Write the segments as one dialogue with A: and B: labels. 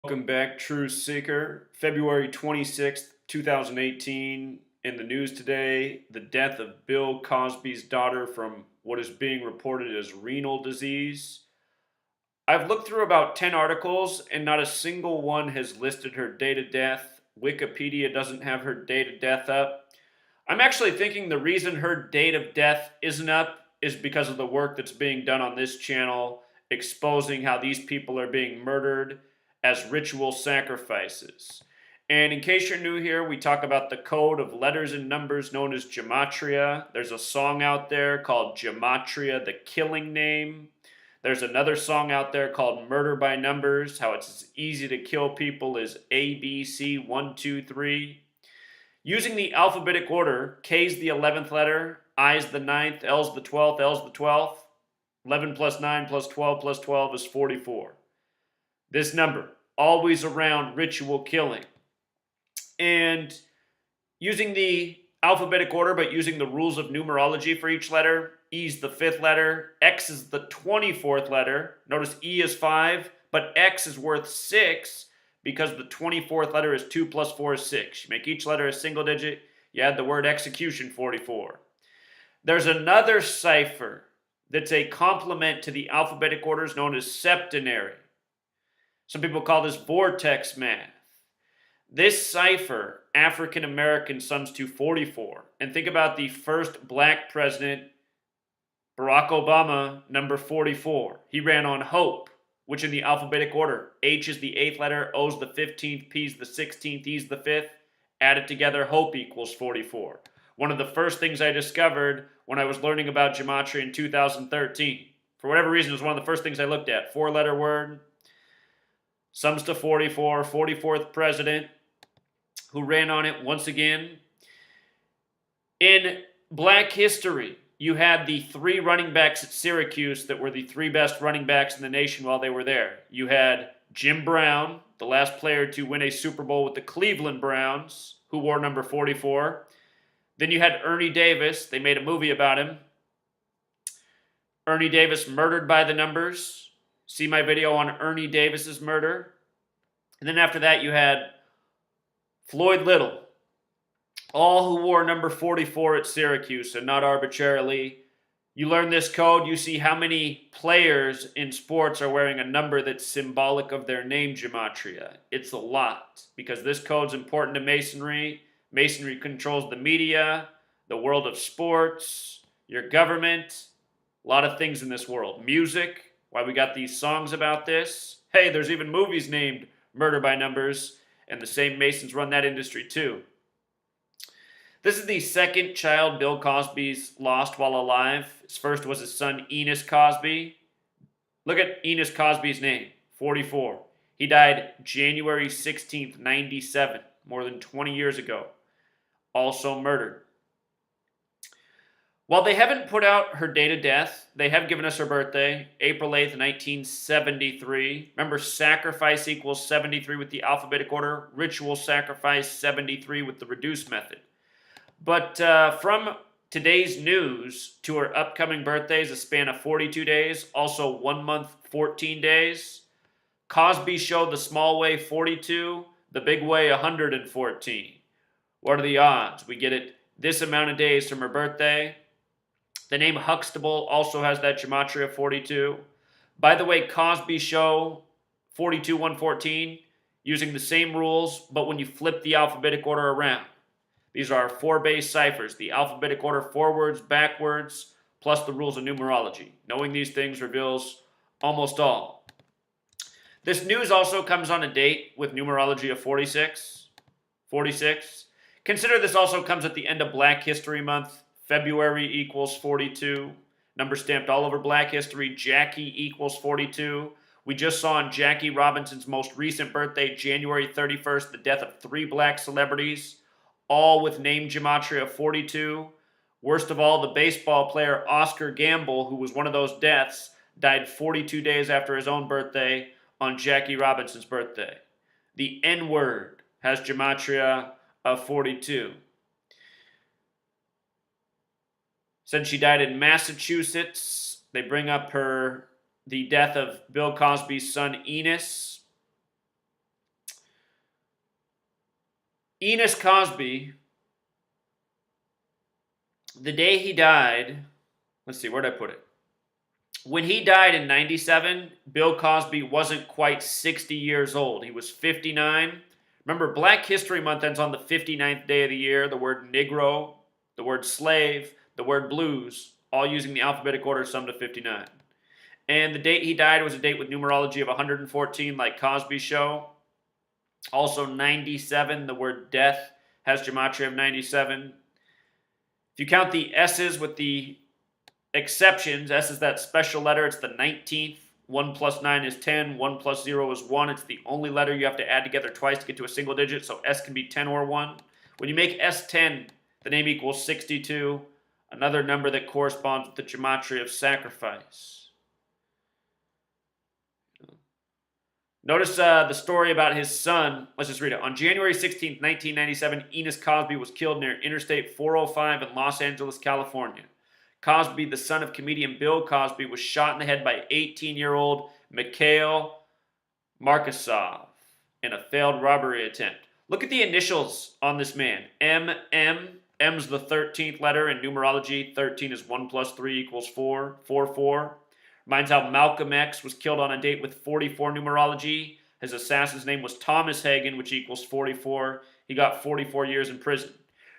A: Welcome back, Truth Seeker. February 26th, 2018. In the news today, the death of Bill Cosby's daughter from what is being reported as renal disease. I've looked through about 10 articles, and not a single one has listed her date of death. Wikipedia doesn't have her date of death up. I'm actually thinking the reason her date of death isn't up is because of the work that's being done on this channel, exposing how these people are being murdered as ritual sacrifices. And in case you're new here, we talk about the code of letters and numbers known as gematria. There's a song out there called Gematria, the Killing Name. There's another song out there called Murder by Numbers, how it's as easy to kill people as A, B, C, 1, 2, 3. Using the alphabetic order, K's the 11th letter, I's the ninth, L's the 12th, L's the 12th. 11 plus 9 plus 12 plus 12 is 44. This number, always around ritual killing. And using the alphabetic order, but using the rules of numerology for each letter, E's the 5th letter, X is the 24th letter. Notice E is 5, but X is worth 6 because the 24th letter is 2 plus 4 is 6. You make each letter a single digit, you add the word execution, 44. There's another cipher that's a complement to the alphabetic orders known as septenary. Some people call this vortex math. This cipher, African American, sums to 44. And think about the first black president, Barack Obama, number 44. He ran on hope, which in the alphabetic order, H is the 8th letter, O is the 15th, P is the 16th, E is the 5th. Added together, hope equals 44. One of the first things I discovered when I was learning about gematria in 2013. For whatever reason, it was one of the first things I looked at. 4-letter word, sums to 44, 44th president, who ran on it once again. In black history, you had the 3 running backs at Syracuse that were the 3 best running backs in the nation while they were there. You had Jim Brown, the last player to win a Super Bowl with the Cleveland Browns, who wore number 44. Then you had Ernie Davis. They made a movie about him. Ernie Davis murdered by the numbers. See my video on Ernie Davis's murder. And then after that, you had Floyd Little, all who wore number 44 at Syracuse, and not arbitrarily. You learn this code, you see how many players in sports are wearing a number that's symbolic of their name gematria. It's a lot, because this code's important to Masonry. Masonry controls the media, the world of sports, your government, a lot of things in this world. Music, why we got these songs about this. Hey, there's even movies named Murder by Numbers, and the same Masons run that industry too. This is the second child Bill Cosby's lost while alive. His first was his son Ennis Cosby. Look at Ennis Cosby's name, 44. He died January 16th, 97, more than 20 years ago. Also murdered. While they haven't put out her date of death, they have given us her birthday, April 8th, 1973. Remember, sacrifice equals 73 with the alphabetic order, ritual sacrifice 73 with the reduced method. But from today's news to her upcoming birthday is a span of 42 days, also 1 month, 14 days. Cosby showed the small way 42, the big way 114. What are the odds? We get it this amount of days from her birthday. The name Huxtable also has that gematria 42. By the way, Cosby show 42, 114, using the same rules, but when you flip the alphabetic order around. These are our 4 base ciphers, the alphabetic order forwards, backwards, plus the rules of numerology. Knowing these things reveals almost all. This news also comes on a date with numerology of 46. 46. Consider this also comes at the end of Black History Month. February equals 42. Number stamped all over Black History. Jackie equals 42. We just saw on Jackie Robinson's most recent birthday, January 31st, the death of 3 black celebrities, all with name gematria of 42. Worst of all, the baseball player Oscar Gamble, who was one of those deaths, died 42 days after his own birthday on Jackie Robinson's birthday. The N-word has gematria of 42. Since she died in Massachusetts, they bring up the death of Bill Cosby's son Ennis. Ennis Cosby, the day he died, let's see, where'd I put it? When he died in 97, Bill Cosby wasn't quite 60 years old. He was 59. Remember, Black History Month ends on the 59th day of the year. The word Negro, the word slave, the word blues, all using the alphabetic order sum to 59. And the date he died was a date with numerology of 114, like Cosby's show. Also 97, the word death has gematria of 97. If you count the S's with the exceptions, S is that special letter, it's the 19th. 1 plus 9 is 10. 1 plus 0 is 1. It's the only letter you have to add together twice to get to a single digit, so S can be 10 or 1. When you make S 10, the name equals 62, another number that corresponds with the gematria of sacrifice. Notice the story about his son. Let's just read it. On January 16th, 1997, Ennis Cosby was killed near Interstate 405 in Los Angeles, California. Cosby, the son of comedian Bill Cosby, was shot in the head by 18-year-old Mikhail Markasov in a failed robbery attempt. Look at the initials on this man. M. M's the 13th letter in numerology. 13 is 1 plus 3 equals 4. 4. Reminds how Malcolm X was killed on a date with 44 numerology. His assassin's name was Thomas Hagen, which equals 44. He got 44 years in prison.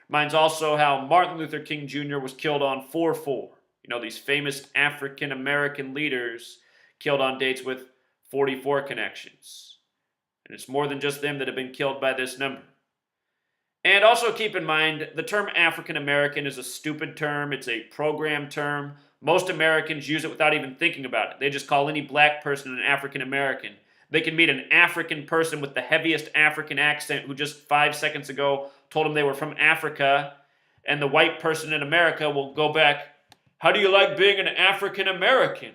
A: Reminds also how Martin Luther King Jr. was killed on 4-4. You know, these famous African-American leaders killed on dates with 44 connections. And it's more than just them that have been killed by this number. And also keep in mind, the term African-American is a stupid term. It's a program term. Most Americans use it without even thinking about it. They just call any black person an African-American. They can meet an African person with the heaviest African accent who just 5 seconds ago told them they were from Africa, and the white person in America will go back, "How do you like being an African-American?"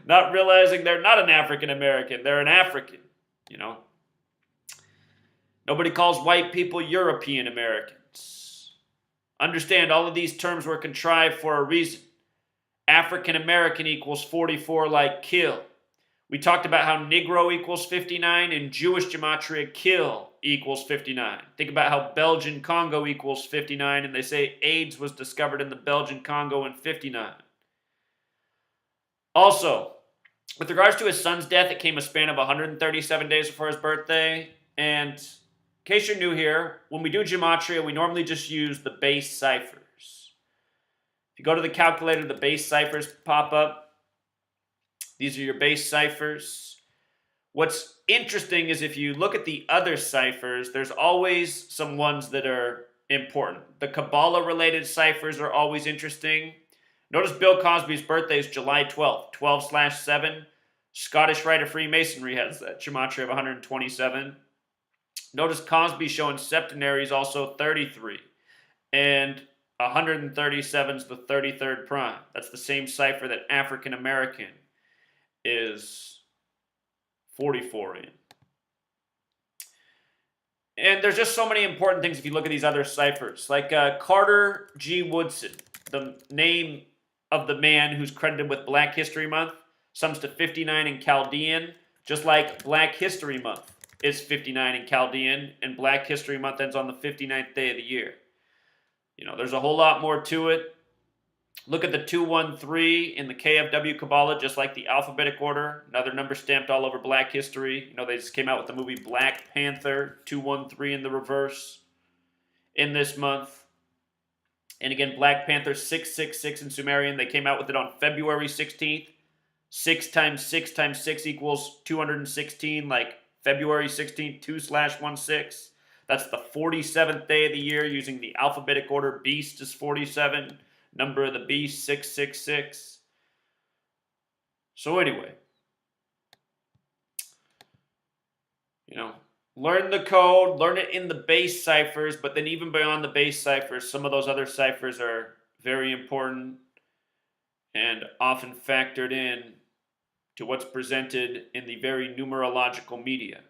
A: Not realizing they're not an African-American, they're an African, you know. Nobody calls white people European Americans. Understand, all of these terms were contrived for a reason. African American equals 44 like kill. We talked about how Negro equals 59 and Jewish gematria kill equals 59. Think about how Belgian Congo equals 59, and they say AIDS was discovered in the Belgian Congo in 59. Also, with regards to his son's death, it came a span of 137 days before his birthday, and in case you're new here, when we do gematria, we normally just use the base ciphers. If you go to the calculator, the base ciphers pop up. These are your base ciphers. What's interesting is if you look at the other ciphers, there's always some ones that are important. The Kabbalah-related ciphers are always interesting. Notice Bill Cosby's birthday is July 12th, 12/7. Scottish Rite of Freemasonry has that gematria of 127. Notice Cosby showing septenary is also 33. And 137 is the 33rd prime. That's the same cipher that African American is 44 in. And there's just so many important things if you look at these other ciphers. Like Carter G. Woodson, the name of the man who's credited with Black History Month, sums to 59 in Chaldean, just like Black History Month is 59 in Chaldean, and Black History Month ends on the 59th day of the year. You know, there's a whole lot more to it. Look at the 213 in the KFW Kabbalah, just like the alphabetic order. Another number stamped all over Black history. You know, they just came out with the movie Black Panther, 213 in the reverse in this month. And again, Black Panther 666 in Sumerian. They came out with it on February 16th. 6 times 6 times 6 equals 216, like February 16th, 2/16. That's the 47th day of the year using the alphabetic order. Beast is 47. Number of the beast, 666. So anyway, you know, learn the code, learn it in the base ciphers, but then even beyond the base ciphers, some of those other ciphers are very important and often factored in to what's presented in the very numerological media.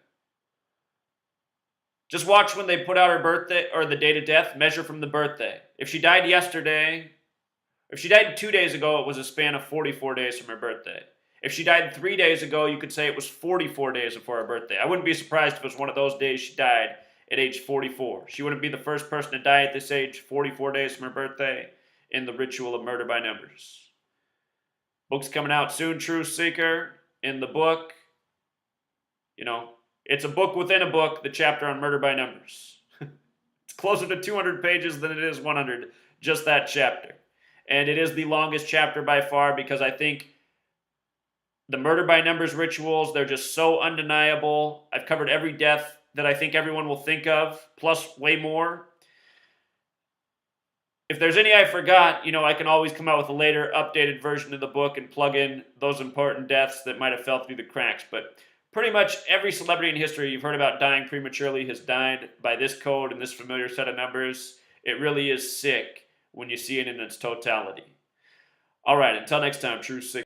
A: Just watch when they put out her birthday or the date of death, measure from the birthday. If she died yesterday, if she died 2 days ago, it was a span of 44 days from her birthday. If she died 3 days ago, you could say it was 44 days before her birthday. I wouldn't be surprised if it was one of those days she died at age 44. She wouldn't be the first person to die at this age, 44 days from her birthday, in the ritual of murder by numbers. Book's coming out soon, Truth Seeker. In the book, it's a book within a book, the chapter on murder by numbers. It's closer to 200 pages than it is 100, just that chapter. And it is the longest chapter by far because I think the murder by numbers rituals, they're just so undeniable. I've covered every death that I think everyone will think of, plus way more. If there's any I forgot, I can always come out with a later updated version of the book and plug in those important deaths that might have fell through the cracks. But pretty much every celebrity in history you've heard about dying prematurely has died by this code and this familiar set of numbers. It really is sick when you see it in its totality. All right, until next time, True Sick.